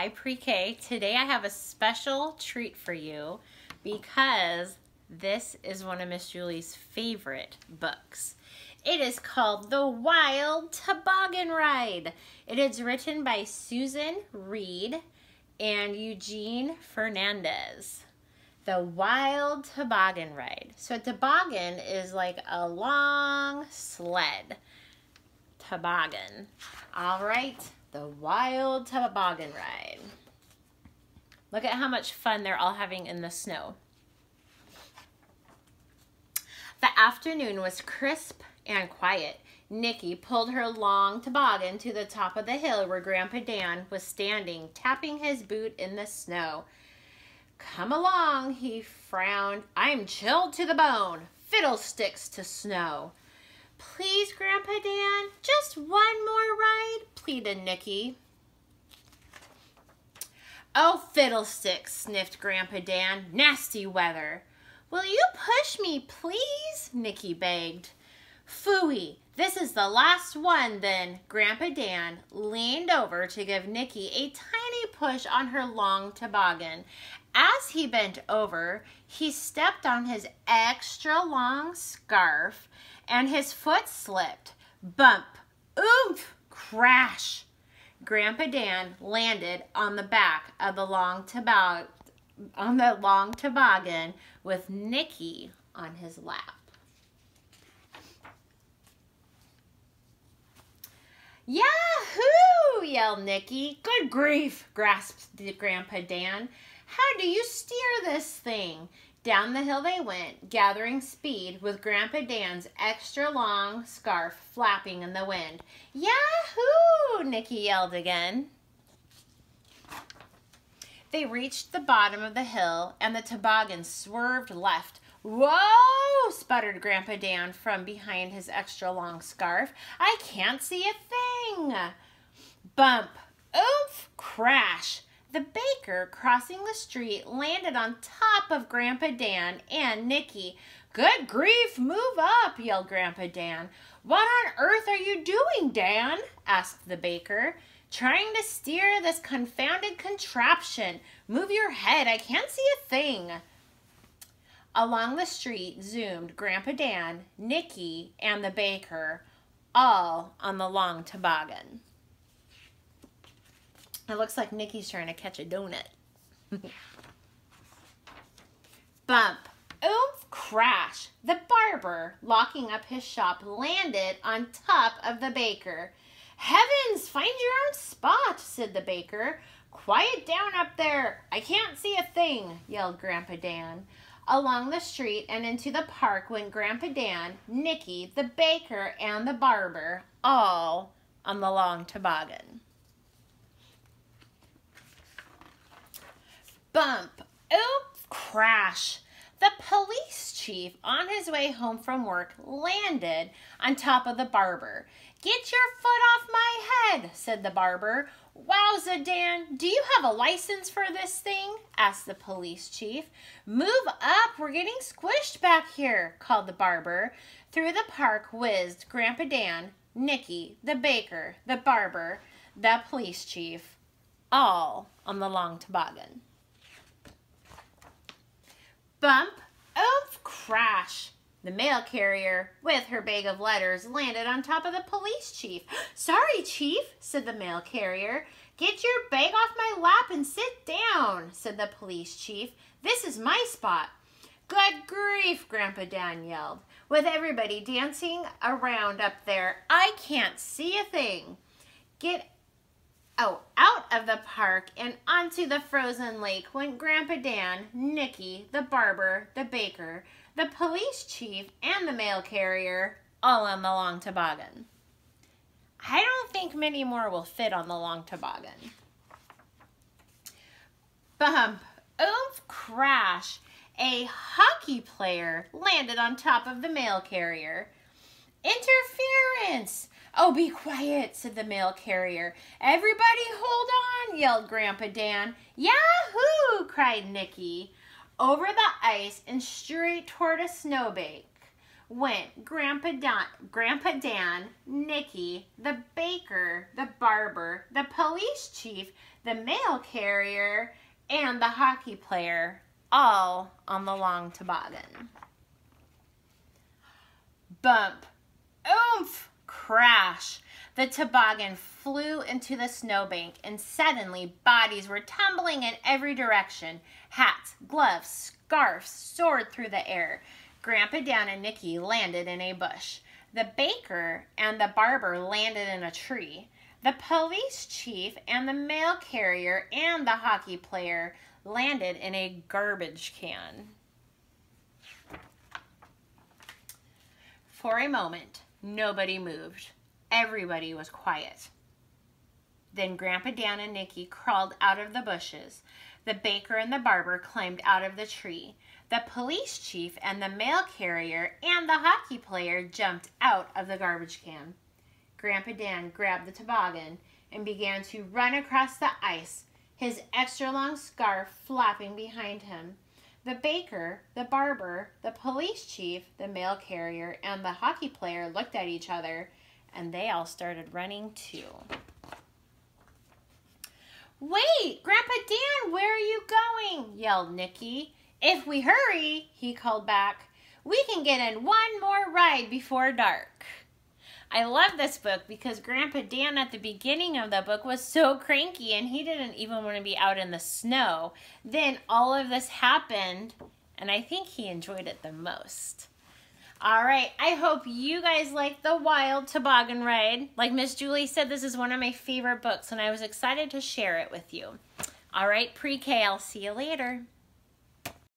Hi Pre-K. Today I have a special treat for you because this is one of Miss Julie's favorite books. It is called The Wild Toboggan Ride. It is written by Susan Reed and Eugene Fernandez. The Wild Toboggan Ride. So a toboggan is like a long sled. Toboggan. All right. The Wild Toboggan Ride. Look at how much fun they're all having in the snow. The afternoon was crisp and quiet. Nikki pulled her long toboggan to the top of the hill where Grandpa Dan was standing, tapping his boot in the snow. Come along, he frowned. I'm chilled to the bone. Fiddlesticks to snow. Please, Grandpa Dan, just one more ride, pleaded Nikki. Oh, fiddlesticks, sniffed Grandpa Dan. Nasty weather. Will you push me, please? Nikki begged. Phooey, this is the last one then. Grandpa Dan leaned over to give Nikki a tiny push on her long toboggan. As he bent over, he stepped on his extra long scarf and his foot slipped. Bump, oomph, crash. Grandpa Dan landed on the back of the long toboggan with Nikki on his lap. Yahoo! Yelled Nikki. Good grief, grasped Grandpa Dan. How do you steer this thing? Down the hill they went, gathering speed with Grandpa Dan's extra long scarf flapping in the wind. Yahoo! Nikki yelled again. They reached the bottom of the hill and the toboggan swerved left. Whoa! Sputtered Grandpa Dan from behind his extra long scarf. I can't see a thing. Bump, oomph, crash. The baker crossing the street landed on top of Grandpa Dan and Nikki. Good grief, move up, yelled Grandpa Dan. What on earth are you doing, Dan? Asked the baker. Trying to steer this confounded contraption. Move your head, I can't see a thing. Along the street zoomed Grandpa Dan, Nikki, and the baker, all on the long toboggan. It looks like Nikki's trying to catch a donut. Bump, oomph, crash. The barber, locking up his shop, landed on top of the baker. Heavens, find your own spot, said the baker. Quiet down up there. I can't see a thing, yelled Grandpa Dan. Along the street and into the park went Grandpa Dan, Nikki, the baker, and the barber, all on the long toboggan. Bump, oops, crash. The police chief, on his way home from work, landed on top of the barber. Get your foot off my head, said the barber. Wowza, Dan, do you have a license for this thing? Asked the police chief. Move up, we're getting squished back here, called the barber. Through the park whizzed Grandpa Dan, Nikki, the baker, the barber, the police chief, all on the long toboggan. Bump, oomph, crash. The mail carrier, with her bag of letters, landed on top of the police chief. Sorry, chief, said the mail carrier. Get your bag off my lap and sit down, said the police chief. This is my spot. Good grief, Grandpa Dan yelled, with everybody dancing around up there. I can't see a thing. Get out of the park and onto the frozen lake went Grandpa Dan, Nikki, the barber, the baker, the police chief, and the mail carrier, all on the long toboggan. I don't think many more will fit on the long toboggan. Bump, oomph, crash. A hockey player landed on top of the mail carrier. Interference! Oh, be quiet, said the mail carrier. Everybody hold on, yelled Grandpa Dan. Yahoo! Cried Nikki. Over the ice and straight toward a snowbank went Grandpa Dan, Nicky, the baker, the barber, the police chief, the mail carrier, and the hockey player, all on the long toboggan. Bump, oomph, crash. The toboggan flew into the snowbank, and suddenly bodies were tumbling in every direction. Hats, gloves, scarves soared through the air. Grandpa Dan and Nicky landed in a bush. The baker and the barber landed in a tree. The police chief and the mail carrier and the hockey player landed in a garbage can. For a moment, nobody moved. Everybody was quiet. Then Grandpa Dan and Nicky crawled out of the bushes. The baker and the barber climbed out of the tree. The police chief and the mail carrier and the hockey player jumped out of the garbage can. Grandpa Dan grabbed the toboggan and began to run across the ice, his extra long scarf flapping behind him. The baker, the barber, the police chief, the mail carrier, and the hockey player looked at each other, and they all started running too. "Wait, Grandpa Dan, where are you going?" yelled Nicky. "If we hurry," he called back, "we can get in one more ride before dark." I love this book because Grandpa Dan at the beginning of the book was so cranky and he didn't even want to be out in the snow. Then all of this happened and I think he enjoyed it the most. All right, I hope you guys like The Wild Toboggan Ride. Like Miss Julie said, this is one of my favorite books and I was excited to share it with you. All right, pre-K, I'll see you later.